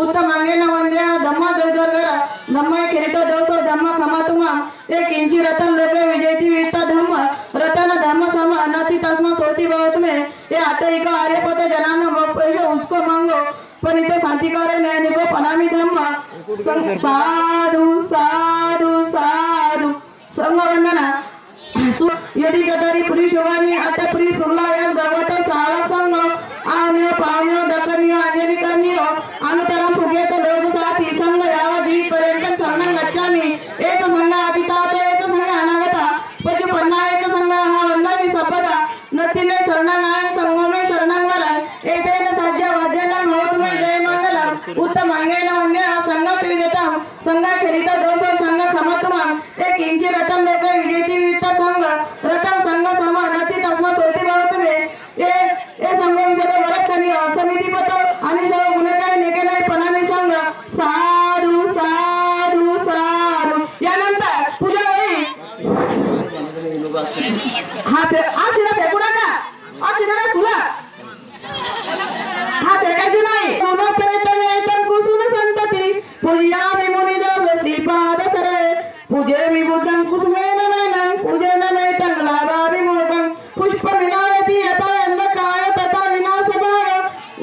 उत्तमांगेन वंद्य धम्म दुर्गरा धम्म किरीट दोसो धम्म खमातुमा एक इंची रतन लोके विजयती विष्टा धम्म रतन धम्म सम अनति तस्मा सोती बहुत में ये आते का आर्यपत जनान मोपेश उसको मांगो परिते शांतिकारे नयनिको पनामी धम्म साधु साधु साधु संग वंदना यदि गदारी पुरी शोभानी अटपुरी सुरला या भगवत सारा संग आन्यो पान्यो दकनियो अंजलिकनियो अनुतरम फुगेत लोग साथी संग याव जीव पर्यंत संग गच्छामि एक संग अतीतात एक संग अनागता पचुपन्ना एक संग हा वंदनी सपदा नतीने शरणानायक संगो में शरणांवर एतेन साध्य वाद्यन होत में जय मंगलम उत्तमांगेन वंद्य संग त्रिजतम संग खेलित दोष संग खमतम एक इंची रतन लोके विजेती वित्त संग रतन संग सम नती तस्मा सोती बहुत में ये संग विषय वरत कनी समिति पत आणि सर्व गुणकाय नेकेनाय पनामी संग साधु साधु साधु यानंतर पूजा होई हा ते आशिरा फेकू नका आशिरा तुला हा फेकायची नाही कोण प्रेतने तन कुसुम संतती पूजा मी मुनिदास श्रीपाद सरे पूजे मी बुद्धं कुसुमेन नयनं पूजेन नैतं लाभावि मोहं पुष्प विनायती यथा अंधकाय तथा विनाशभाव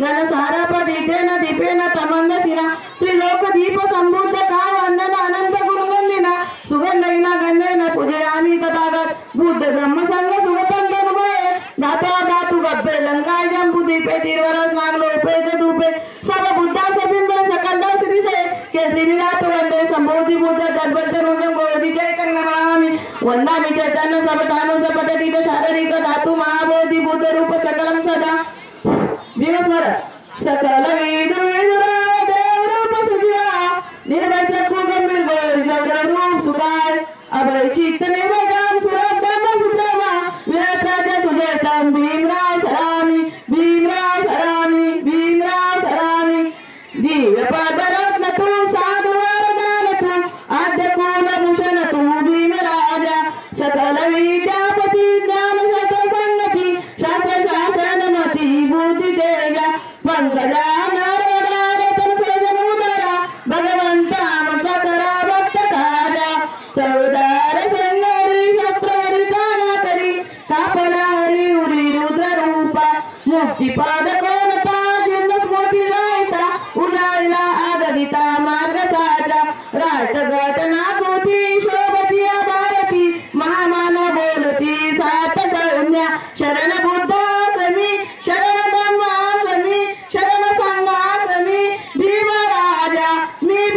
जन सारापदीतेन दीपेन तमंदशिना त्रिलोक दीप संबुद्ध का वंदन अनंत गुणगंधिना सुगंधैना गंधेन पूजयामि तथागत बुद्ध ब्रह्म संग सुगतं धर्मये दाता धातु गब्बे लंकाय जंबु दीपे तीर्वरस नागलो पेज धूपे सब बुद्धा सबिंब सकल दस दिशे केसरी विराट वंदे संबोधि बुद्ध दर्पण गोदी जय करनमामि वंदामि चैतन्य सबटानु सबटतीत शारीरिक धातु महाबोधि बुद्ध रूप सकलम सदा विमस्मर सकल विदुर देव रूप सुजिवा निर्भय चक्षु गंभीर रूप सुखाय अभय चित्त निर्भय काम सुरत धम्म सुप्रमा विराट राजा सुजयतम भीमराव सरामी भीमराव सरामी भीमराव सरामी दिव्य पदरत्न तू साधु वरदान तू आद्य कुल भूषण तू भीमराजा सकल विद्यापति ज्ञान शस्त्र संगति शास्त्र शासन मति बुद्धि तेजा पंकजा नरदारतन सजमुदरा भगवंता मचकरा भक्त काजा चौदार संगरी शस्त्रवरी दाना करी कापला हरी उरी रुद्र रूपा मुक्तिपाद कोणता जिन्न स्मृती रायता उलायला आगदिता मार्ग साचा राट घटना गोती शोभती भारती महामानव बोलती सात सौम्या शरण बुद्धासमी शरण धम्मासमी शरण संघासमी भीमराजा मी